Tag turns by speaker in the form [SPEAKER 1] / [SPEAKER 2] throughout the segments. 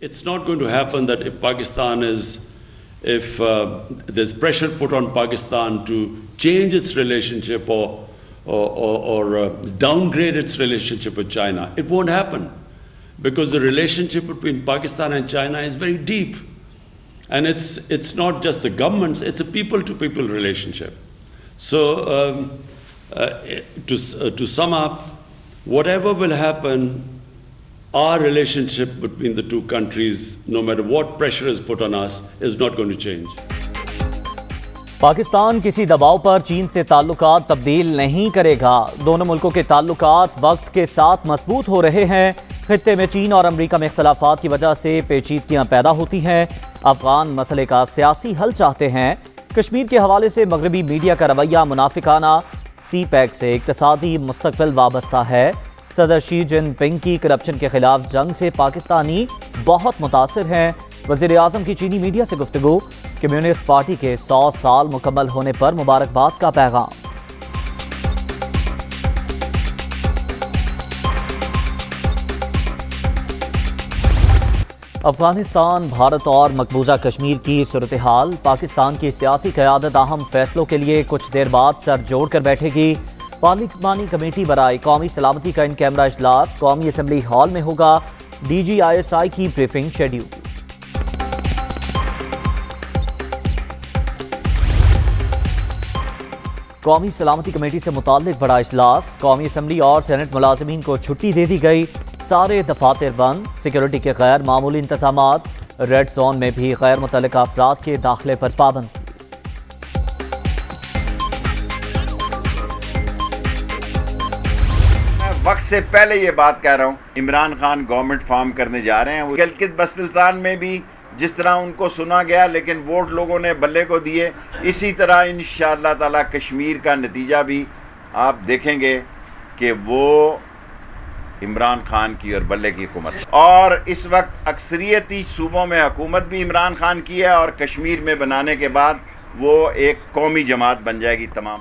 [SPEAKER 1] It's not going to happen that if there's pressure put on Pakistan to change its relationship or downgrade its relationship with China, it won't happen, because the relationship between Pakistan and China is very deep, and it's not just the governments; it's a people-to-people relationship. So, to sum up, whatever will happen, our relationship between the two countries, no matter what pressure is put on us, is not going to change.
[SPEAKER 2] Pakistan किसी दबाव पर चीन से ताल्लुकात तब्दील नहीं करेगा। दोनों मुल्कों के ताल्लुकात वक्त के साथ मजबूत हो रहे हैं। खित्ते में चीन और अमरीका में इख्तलाफात की वजह से पेचीदगियां पैदा होती हैं। अफगान मसले का सियासी हल चाहते हैं। कश्मीर के हवाले से मगरबी मीडिया का रवैया मुनाफिकाना। CPEC से इक्तसादी मुस्तकबिल वाबस्ता है। सदर शी जिनपिंग की करप्शन के खिलाफ जंग से पाकिस्तानी बहुत मुतासिर हैं। वज़ीर आज़म की चीनी मीडिया से गुफ्तगू। कम्युनिस्ट पार्टी के 100 साल मुकम्मल होने पर मुबारकबाद का पैगाम। अफगानिस्तान, भारत और मकबूजा कश्मीर की सूरत हाल। पाकिस्तान की सियासी क़यादत अहम फैसलों के लिए कुछ देर बाद सर जोड़ कर बैठेगी। पार्लिमानी कमेटी बराए कौमी सलामती का इन कैमरा इजलास कौमी असम्बली हॉल में होगा। DGISI की ब्रीफिंग शेड्यूल। कौमी सलामती कमेटी से मुताल्लिक बड़ा इजलास। कौमी असम्बली और सेनेट मुलाजिमीन को छुट्टी दे दी गई। सारे दफातर बंद। सिक्योरिटी के गैर मामूली इंतजामात। रेड जोन में भी गैर मुतल्लिका अफराद के दाखिले पर पाबंदी।
[SPEAKER 3] वक्त से पहले ये बात कह रहा हूँ, इमरान खान गवर्नमेंट फॉर्म करने जा रहे हैं। गिलगित बल्तिस्तान में भी जिस तरह उनको सुना गया, लेकिन वोट लोगों ने बल्ले को दिए, इसी तरह इंशाअल्लाह ताला कश्मीर का नतीजा भी आप देखेंगे कि वो इमरान खान की और बल्ले की हुकूमत। और इस वक्त अक्सरियती सूबों में हुकूमत भी इमरान खान की है, और कश्मीर में बनाने के बाद वो एक कौमी जमात बन जाएगी तमाम।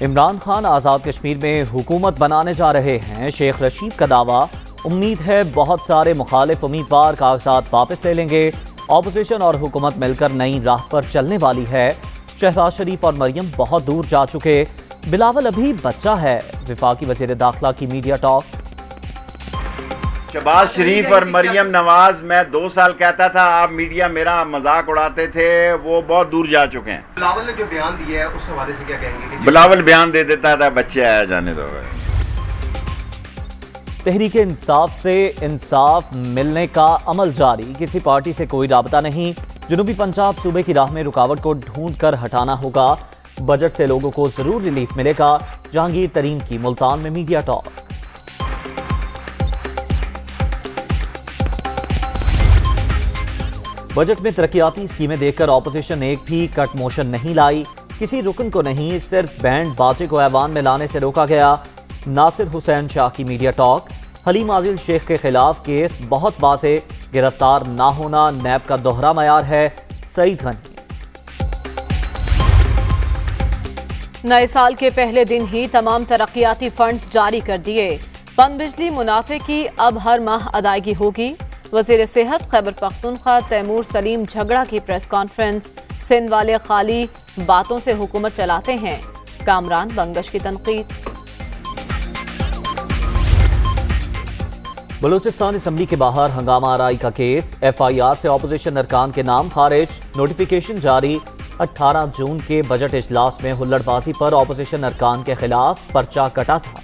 [SPEAKER 2] इमरान खान आज़ाद कश्मीर में हुकूमत बनाने जा रहे हैं। शेख रशीद का दावा। उम्मीद है बहुत सारे मुखालिफ उम्मीदवार कागजात वापस ले लेंगे। ऑपोजिशन और हुकूमत मिलकर नई राह पर चलने वाली है। शहबाज शरीफ और मरियम बहुत दूर जा चुके। बिलावल अभी बच्चा है। वफाकी वज़ीर दाखिला की मीडिया टॉक।
[SPEAKER 3] शहबाज शरीफ और मरियम नवाज, मैं 2 साल कहता था, आप मीडिया मेरा मजाक उड़ाते थे, वो बहुत दूर जा चुके हैं।
[SPEAKER 4] बिलावल ने जो बयान दिया है उस हवाले से क्या कहेंगे?
[SPEAKER 3] बिलावल बयान दे देता था, बच्चे आया जाने दो।
[SPEAKER 2] तहरीक इंसाफ से इंसाफ मिलने का अमल जारी। किसी पार्टी से कोई राबता नहीं। जनूबी पंजाब सूबे की राह में रुकावट को ढूंढ कर हटाना होगा। बजट से लोगों को जरूर रिलीफ मिलेगा। जहांगीर तरीन की मुल्तान में मीडिया टॉक। बजट में तरक्याती स्कीमें देखकर ऑपोजिशन एक भी कट मोशन नहीं लाई। किसी रुकन को नहीं, सिर्फ बैंड बाजे को ऐवान में लाने से रोका गया। नासिर हुसैन शाह की मीडिया टॉक। हलीम आदिल शेख के खिलाफ केस बहुत वाज़े। गिरफ्तार ना होना नैब का दोहरा मयार है। सईद गनी।
[SPEAKER 5] नए साल के पहले दिन ही तमाम तरक्याती फंड्स जारी कर दिए। पनबिजली मुनाफे की अब हर माह अदायगी होगी। वज़ीर सेहत खैबर पख्तूनख्वा तैमूर सलीम झगड़ा की प्रेस कॉन्फ्रेंस। सिंध वाले खाली बातों से हुकूमत चलाते हैं। कामरान बंगश की तनकीद।
[SPEAKER 2] बलूचिस्तान असम्बली के बाहर हंगामा आराई का केस। FIR से ऑपोजिशन अरकान के नाम खारिज। नोटिफिकेशन जारी। 18 जून के बजट इजलास में हुल्लड़बाजी पर ऑपोजिशन अरकान के खिलाफ पर्चा कटा था।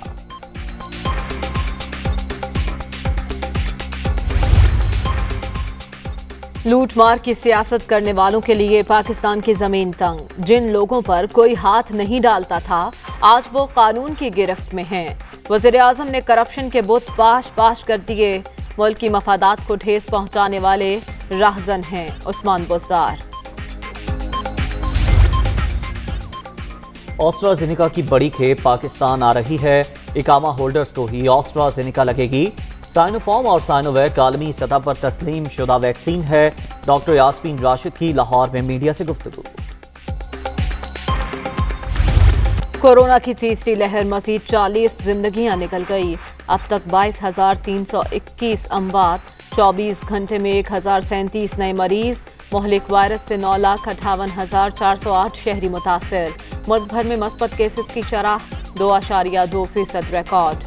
[SPEAKER 5] लूटमार की सियासत करने वालों के लिए पाकिस्तान की जमीन तंग। जिन लोगों पर कोई हाथ नहीं डालता था, आज वो कानून की गिरफ्त में हैं। वज़ीर आज़म ने करप्शन के बुत पाश पाश कर दिए। मुल्क की मफादात को ठेस पहुंचाने वाले राहजन हैं। उस्मान बुज़दार।
[SPEAKER 2] ऑस्ट्राजेनिका की बड़ी खेप पाकिस्तान आ रही है। इकामा होल्डर्स को ही ऑस्ट्राजेनिका लगेगी। साइनोफॉर्म और साइनोवैक आलमी सतह पर तस्लीम शुदा वैक्सीन है। डॉक्टर यास्मीन राशिद की लाहौर में मीडिया से गुफ्तगू।
[SPEAKER 5] कोरोना की तीसरी लहर मजीद 40 जिंदगियां निकल गई। अब तक 22,321 अमवात, 24 घंटे में 1,037 नए मरीज। मोहलिक वायरस से 9,58,408 शहरी मुतासर। मुल्क भर में मस्बत केसेस की शरह 2.2% रिकॉर्ड।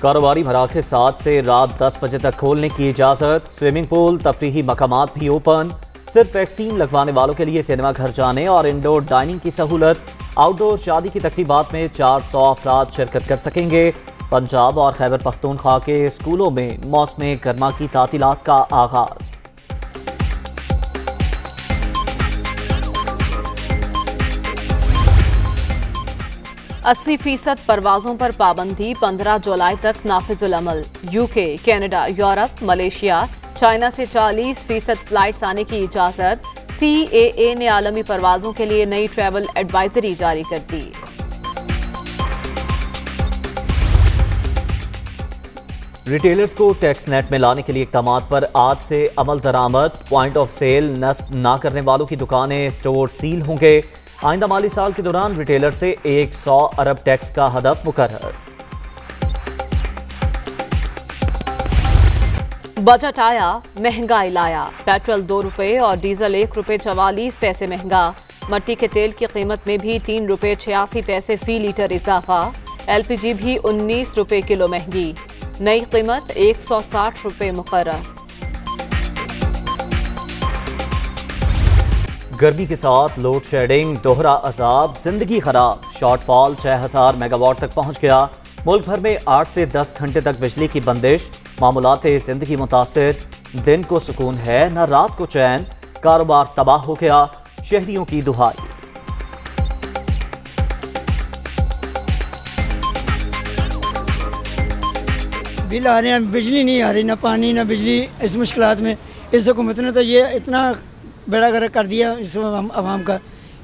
[SPEAKER 2] कारोबारी मराकज़ 7 से रात 10 बजे तक खोलने की इजाज़त। स्विमिंग पूल, तफरीही मकामात भी ओपन। सिर्फ वैक्सीन लगवाने वालों के लिए सिनेमा घर जाने और इंडोर डाइनिंग की सहूलत। आउटडोर शादी की तकरीबात में 400 अफराद शिरकत कर सकेंगे। पंजाब और खैबर पख्तूनख्वा के स्कूलों में मौसम गर्मा की तातीलात का आगाज।
[SPEAKER 5] %80 परवाजों पर पाबंदी 15 जुलाई तक नाफिजुल अमल। UK, Canada, Europe, Malaysia, China से 40% फ्लाइट्स आने की इजाजत। CAA ने आलमी परवाजों के लिए नई ट्रैवल एडवाइजरी जारी कर दी।
[SPEAKER 2] रिटेलर्स को टैक्स नेट में लाने के लिए इक़दामात पर आज से अमल दरामद। पॉइंट ऑफ सेल नस्ब ना करने वालों की दुकानें, स्टोर सील होंगे। आइंदा माली साल के दौरान रिटेलर से 100 अरब टैक्स का हदफ मुकर्रर।
[SPEAKER 5] बजट आया, महंगाई लाया। पेट्रोल 2 रुपये और डीजल 1 रुपये 44 पैसे महंगा। मट्टी के तेल की कीमत में भी 3 रुपये 86 पैसे फी लीटर इजाफा। LPG भी 19 रुपये किलो महंगी। नई कीमत 160 रुपये मुकर्रर।
[SPEAKER 2] गर्मी के साथ लोड शेडिंग, दोहरा अजाब, जिंदगी खराब। शॉर्टफॉल 6000 मेगावाट तक पहुंच गया। मुल्क भर में 8 से 10 घंटे तक बिजली की बंदिश। मामूलात जिंदगी मुतासिर। दिन को सुकून है न रात को चैन। कारोबार तबाह हो गया, शहरियों की दुहाई।
[SPEAKER 6] बिल आ रहे हैं, बिजली नहीं आ रही, ना पानी ना बिजली। इस मुश्किलात में इस हुकूमत ने तो ये इतना बेड़ा गर्क कर दिया इस आवाम का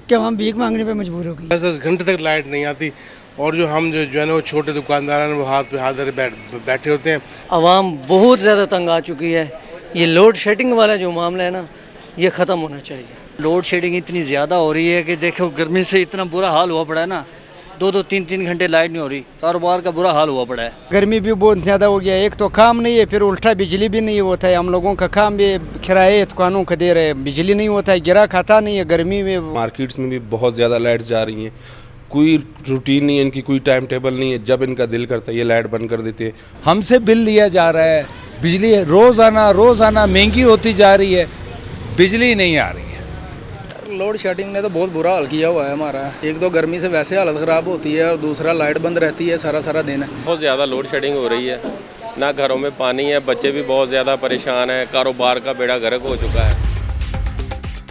[SPEAKER 6] कि हम भीख मांगने पे मजबूर हो गए।
[SPEAKER 7] 10 घंटे तक लाइट नहीं आती और जो हम जो है ना वो छोटे दुकानदार हैं वो हाथ पे हाथ धरे बैठे होते हैं।
[SPEAKER 8] आवाम बहुत ज़्यादा तंग आ चुकी है। ये लोड शेडिंग वाला जो मामला है ना, ये ख़त्म होना चाहिए।
[SPEAKER 9] लोड शेडिंग इतनी ज़्यादा हो रही है कि देखो गर्मी से इतना बुरा हाल हुआ पड़ा है ना। 2-2, 3-3 घंटे लाइट नहीं हो रही। कारोबार का बुरा हाल हुआ पड़ा है।
[SPEAKER 6] गर्मी भी बहुत ज़्यादा हो गया। एक तो काम नहीं है, फिर उल्टा बिजली भी नहीं होता है। हम लोगों का काम भी किराए दुकानों का दे रहे, बिजली नहीं होता है, गिरा खाता नहीं है गर्मी में।
[SPEAKER 10] मार्केट्स में भी बहुत ज़्यादा लाइट जा रही हैं। कोई रूटीन नहीं है इनकी, कोई टाइम टेबल नहीं है। जब इनका दिल करता है ये लाइट बंद कर देते हैं।
[SPEAKER 11] हमसे बिल लिया जा रहा है। बिजली रोज़ाना महंगी होती जा रही है, बिजली नहीं आ रही है।
[SPEAKER 12] लोड शेडिंग ने तो बहुत बुरा हाल किया हुआ है हमारा। एक तो गर्मी से वैसे हालत ख़राब होती है और दूसरा लाइट बंद रहती है सारा दिन।
[SPEAKER 13] बहुत ज़्यादा लोड शेडिंग हो रही है, ना घरों में पानी है, बच्चे भी बहुत ज़्यादा परेशान हैं। कारोबार का बेड़ा गर्क हो चुका है।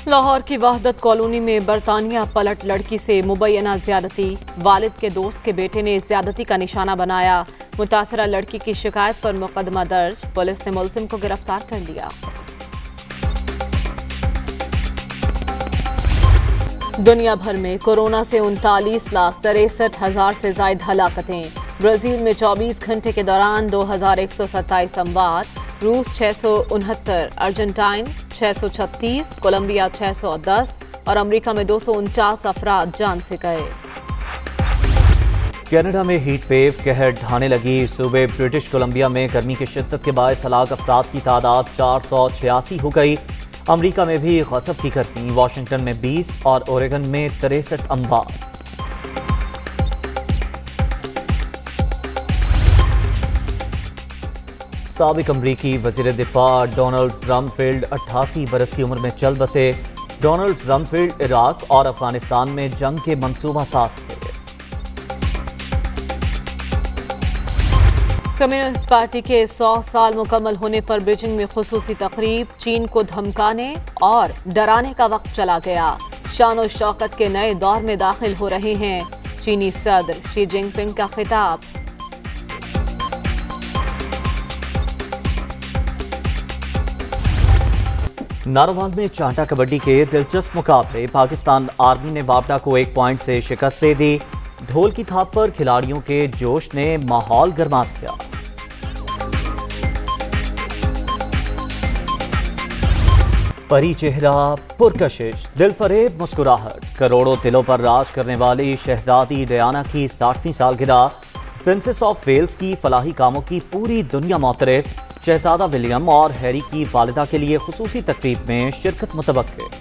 [SPEAKER 5] लाहौर की वहदत कॉलोनी में बरतानिया पलट लड़की से मुबैना ज्यादती। वालिद के दोस्त के बेटे ने ज्यादती का निशाना बनाया। मुतासरा लड़की की शिकायत पर मुकदमा दर्ज। पुलिस ने मुलजिम को गिरफ्तार कर लिया। दुनिया भर में कोरोना से 39,63,000 से ज्यादा हलाकतें। ब्राजील में 24 घंटे के दौरान 2,127 अमवात। रूस 669, अर्जेंटाइन 636, कोलंबिया 610 और अमेरिका में 249 अफराद जान से गए।
[SPEAKER 2] कनाडा में हीट वेव कहर ढाने लगी। सूबे ब्रिटिश कोलंबिया में गर्मी की शिद्दत के बायस हलाक अफराद की तादाद 486 हो गई। अमेरिका में भी गज़ब की गर्मी। वाशिंगटन में 20 और ओरेगन में 63 अमवात। साबिक अमरीकी वज़ीर दिफा डोनाल्ड रमफील्ड 88 बरस की उम्र में चल बसे। डोनाल्ड रमफील्ड इराक और अफगानिस्तान में जंग के मंसूबा साज थे।
[SPEAKER 5] कम्युनिस्ट पार्टी के 100 साल मुकम्मल होने पर बीजिंग में खुसूसी तकरीब। चीन को धमकाने और डराने का वक्त चला गया। शान और शौकत के नए दौर में दाखिल हो रहे हैं। चीनी सदर शी जिनपिंग का खिताब।
[SPEAKER 2] नारोवाल में चांटा कबड्डी के दिलचस्प मुकाबले। पाकिस्तान आर्मी ने वापडा को 1 पॉइंट से शिकस्त दे दी। ढोल की थाप पर खिलाड़ियों के जोश ने माहौल गर्मा दिया। परी चेहरा, पुरकशिश, दिल फरेब मुस्कुराहट, करोड़ों दिलों पर राज करने वाली शहजादी डायना की 60वीं सालगिरह, प्रिंसेस ऑफ वेल्स की फलाही कामों की पूरी दुनिया मोतरफ, शहजादा विलियम और हैरी की वालिदा के लिए खुसूसी तकरीब में शिरकत मुतवक्किल।